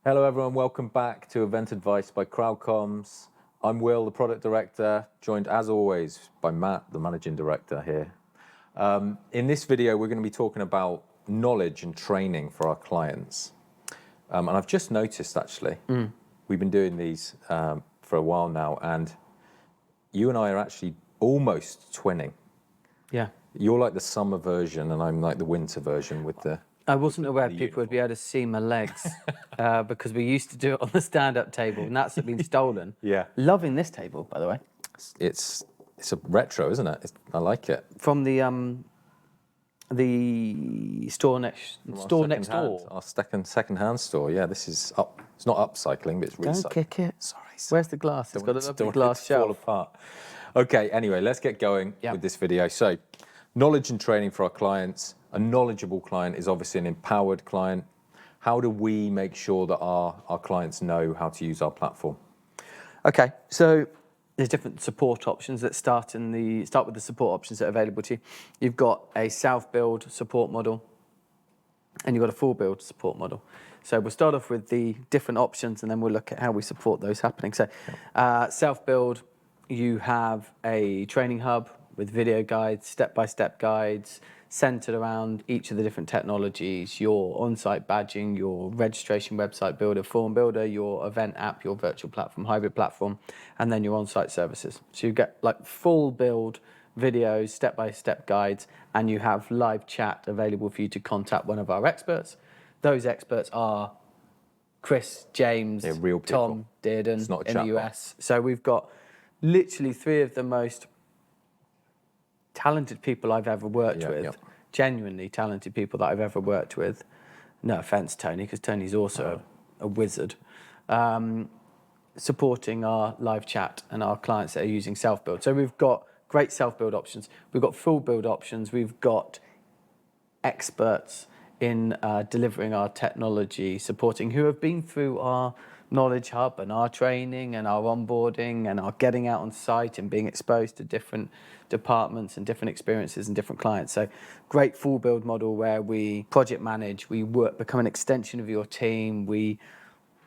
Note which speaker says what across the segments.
Speaker 1: Hello everyone, welcome back to Event Advice by CrowdComms. I'm Will, the Product Director, joined as always by Matt, the Managing Director here. In this video, we're going to be talking about knowledge and training for our clients. And I've just noticed actually, we've been doing these for a while now, and you and I are actually almost twinning.
Speaker 2: Yeah.
Speaker 1: You're like the summer version and I'm like the winter version with the...
Speaker 2: I wasn't aware people would be able to see my legs because we used to do it on the stand-up table, and that's been stolen.
Speaker 1: Yeah.
Speaker 2: Loving this table, by the way.
Speaker 1: It's a retro, isn't it? I like it.
Speaker 2: From the store next door.
Speaker 1: Our second-hand store. Yeah, this is up. It's not upcycling, but it's recycling.
Speaker 2: Don't kick it.
Speaker 1: Sorry.
Speaker 2: Where's the glass? It's got a lovely
Speaker 1: Don't
Speaker 2: glass
Speaker 1: fall
Speaker 2: shelf.
Speaker 1: apart. Okay. Anyway, let's get going with this video. So, knowledge and training for our clients. A knowledgeable client is obviously an empowered client. How do we make sure that our clients know how to use our platform?
Speaker 2: Okay, so there's different support options that start with the support options that are available to you. You've got a self-build support model, and you've got a full build support model. So we'll start off with the different options, and then we'll look at how we support those happening. So self-build, you have a training hub with video guides, step-by-step guides, centered around each of the different technologies, your on-site badging, your registration website builder, form builder, your event app, your virtual platform, hybrid platform, and then your on-site services. So you get like full build videos, step-by-step guides, and you have live chat available for you to contact one of our experts. Those experts are Chris, James,
Speaker 1: real
Speaker 2: Tom, Dearden in the US. So we've got literally three of the most talented people I've ever worked with, genuinely talented people that I've ever worked with. No offense, Tony, because Tony's also a wizard. Supporting our live chat and our clients that are using self-build. So we've got great self-build options. We've got full build options. We've got experts in delivering our technology, supporting who have been through our knowledge hub and our training and our onboarding and our getting out on site and being exposed to different departments and different experiences and different clients. So great full build model where we project manage, we become an extension of your team, we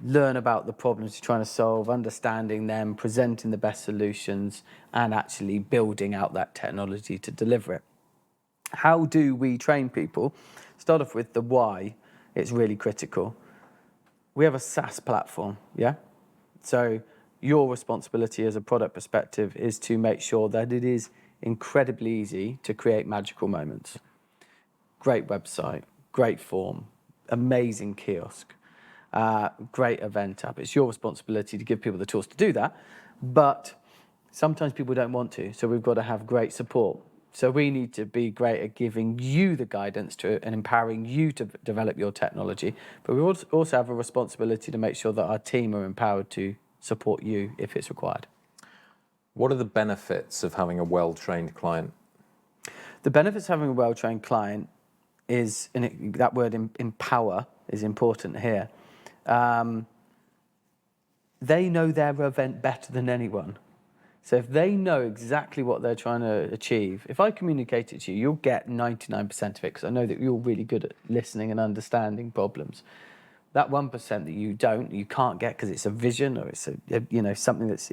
Speaker 2: learn about the problems you're trying to solve, understanding them, presenting the best solutions, and actually building out that technology to deliver it. How do we train people? Start off with the why. It's really critical. We have a SaaS platform, yeah? So your responsibility as a product perspective is to make sure that it is incredibly easy to create magical moments. Great website, great form, amazing kiosk, great event app. It's your responsibility to give people the tools to do that, but sometimes people don't want to, so we've got to have great support. So we need to be great at giving you the guidance to and empowering you to develop your technology. But we also have a responsibility to make sure that our team are empowered to support you if it's required.
Speaker 1: What are the benefits of having a well-trained client?
Speaker 2: The benefits of having a well-trained client is, and that word empower is important here. They know their event better than anyone. So if they know exactly what they're trying to achieve, if I communicate it to you, you'll get 99% of it because I know that you're really good at listening and understanding problems. That 1% that you can't get because it's a vision or it's something that's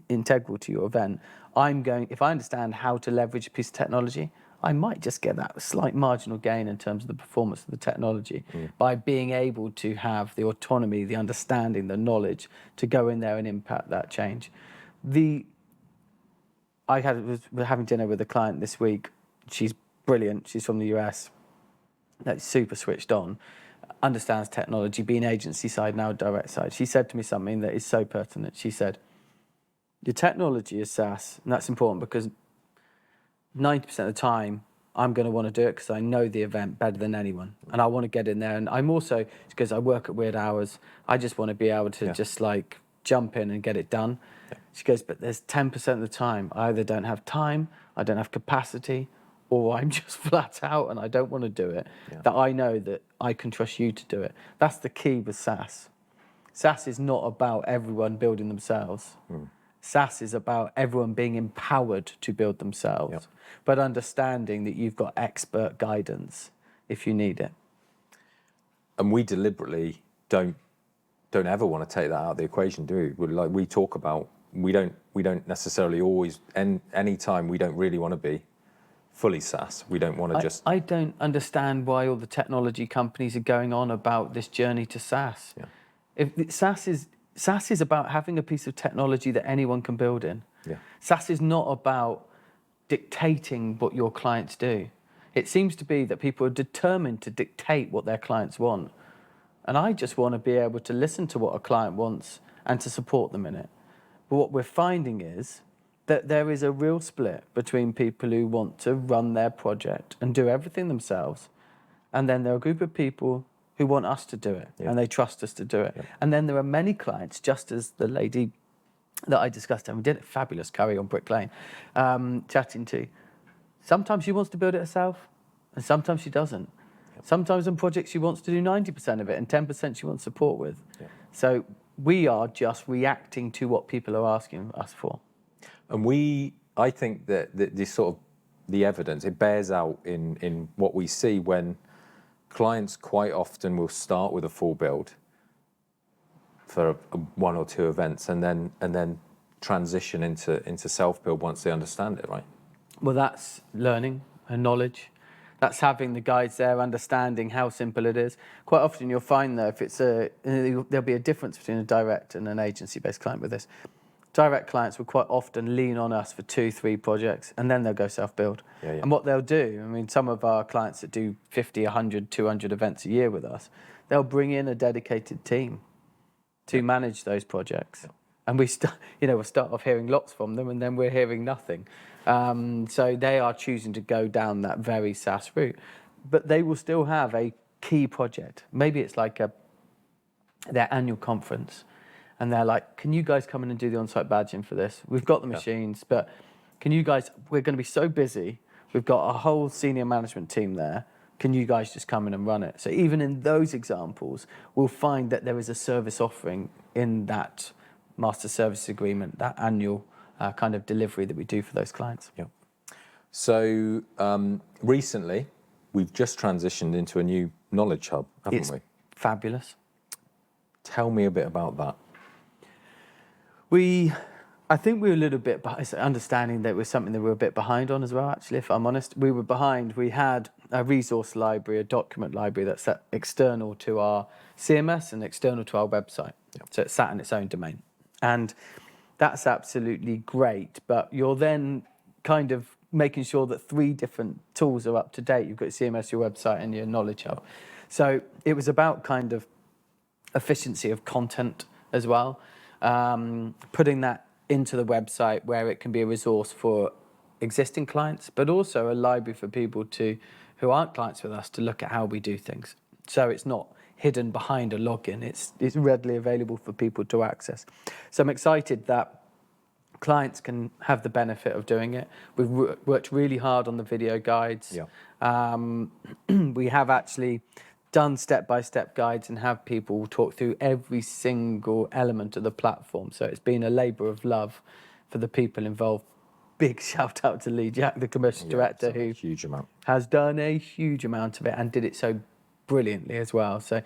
Speaker 2: integral to your event. If I understand how to leverage a piece of technology, I might just get that slight marginal gain in terms of the performance of the technology by being able to have the autonomy, the understanding, the knowledge to go in there and impact that change. Was having dinner with a client this week. She's brilliant. She's from the US. That's super switched on, understands technology, being agency side, now direct side. She said to me something that is so pertinent. She said, your technology is SaaS, and that's important because 90% of the time, I'm going to want to do it because I know the event better than anyone. And I want to get in there. And I'm also, because I work at weird hours, I just want to be able to just like jump in and get it done. She goes, but there's 10% of the time, I either don't have time, I don't have capacity, or I'm just flat out and I don't want to do it, that I know that I can trust you to do it. That's the key with SaaS. SaaS is not about everyone building themselves. SaaS is about everyone being empowered to build themselves, but understanding that you've got expert guidance if you need it.
Speaker 1: And we deliberately don't don't ever want to take that out of the equation, do we? Like we talk about, we don't necessarily always, any time we don't really want to be fully SaaS. We don't want to just.
Speaker 2: I don't understand why all the technology companies are going on about this journey to SaaS.
Speaker 1: Yeah.
Speaker 2: If SaaS is about having a piece of technology that anyone can build in.
Speaker 1: Yeah.
Speaker 2: SaaS is not about dictating what your clients do. It seems to be that people are determined to dictate what their clients want. And I just want to be able to listen to what a client wants and to support them in it. But what we're finding is that there is a real split between people who want to run their project and do everything themselves. And then there are a group of people who want us to do it, and they trust us to do it. And then there are many clients, just as the lady that I discussed, and we did a fabulous curry on Brick Lane, chatting to. Sometimes she wants to build it herself, and sometimes she doesn't. Sometimes on projects she wants to do 90% of it, and 10% she wants support with. So we are just reacting to what people are asking us for.
Speaker 1: And I think that this sort of, the evidence, it bears out in what we see when clients quite often will start with a full build for one or two events and then transition into self-build once they understand it, right?
Speaker 2: Well, that's learning and knowledge. That's having the guides there, understanding how simple it is. Quite often you'll find, though, there'll be a difference between a direct and an agency-based client with this. Direct clients will quite often lean on us for 2-3 projects, and then they'll go self-build. And what they'll do, I mean, some of our clients that do 50, 100, 200 events a year with us, they'll bring in a dedicated team to manage those projects. And we'll start off hearing lots from them, and then we're hearing nothing. So they are choosing to go down that very SaaS route. But they will still have a key project. Maybe it's like their annual conference. And they're like, can you guys come in and do the on-site badging for this? We've got the machines, but can you guys, we're going to be so busy. We've got a whole senior management team there. Can you guys just come in and run it? So even in those examples, we'll find that there is a service offering in that master service agreement, that annual kind of delivery that we do for those clients.
Speaker 1: Yeah. So recently, we've just transitioned into a new knowledge hub, haven't we?
Speaker 2: Fabulous.
Speaker 1: Tell me a bit about that.
Speaker 2: I think we were a little bit, understanding that it was something that we were a bit behind on as well, actually, if I'm honest. We were behind. We had a resource library, a document library that's external to our CMS and external to our website. So it sat in its own domain. And that's absolutely great, but you're then kind of making sure that 3 different tools are up to date. You've got your CMS, your website, and your knowledge hub. So it was about kind of efficiency of content as well. Putting that into the website where it can be a resource for existing clients, but also a library for people who aren't clients with us to look at how we do things. So it's not hidden behind a login. It's readily available for people to access. So I'm excited that clients can have the benefit of doing it. We've worked really hard on the video guides. We have actually done step-by-step guides and have people talk through every single element of the platform. So it's been a labour of love for the people involved. Big shout out to Lee Jack, the commercial director, who has done a huge amount of it and did it so brilliantly as well. So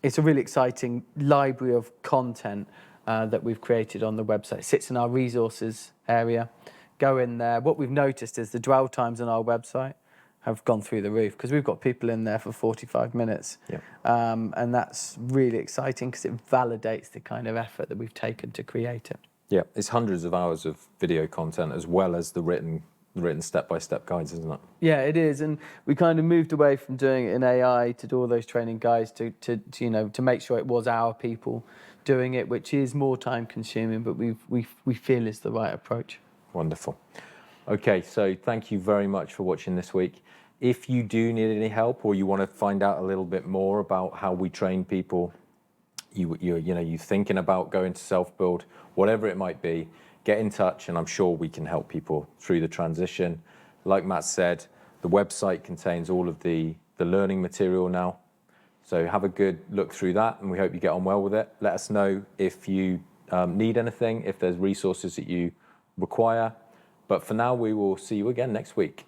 Speaker 2: it's a really exciting library of content that we've created on the website. It sits in our resources area. Go in there. What we've noticed is the dwell times on our website have gone through the roof because we've got people in there for 45 minutes. And that's really exciting because it validates the kind of effort that we've taken to create it.
Speaker 1: Yeah, it's hundreds of hours of video content as well as the written step-by-step guides, isn't it?
Speaker 2: Yeah, it is, and we kind of moved away from doing it in AI to do all those training guides to make sure it was our people doing it, which is more time-consuming, but we feel is the right approach.
Speaker 1: Wonderful. Okay, so thank you very much for watching this week. If you do need any help or you want to find out a little bit more about how we train people, you're thinking about going to self-build, whatever it might be, get in touch and I'm sure we can help people through the transition. Like Matt said, the website contains all of the learning material now. So have a good look through that and we hope you get on well with it. Let us know if you need anything, if there's resources that you require. But for now, we will see you again next week.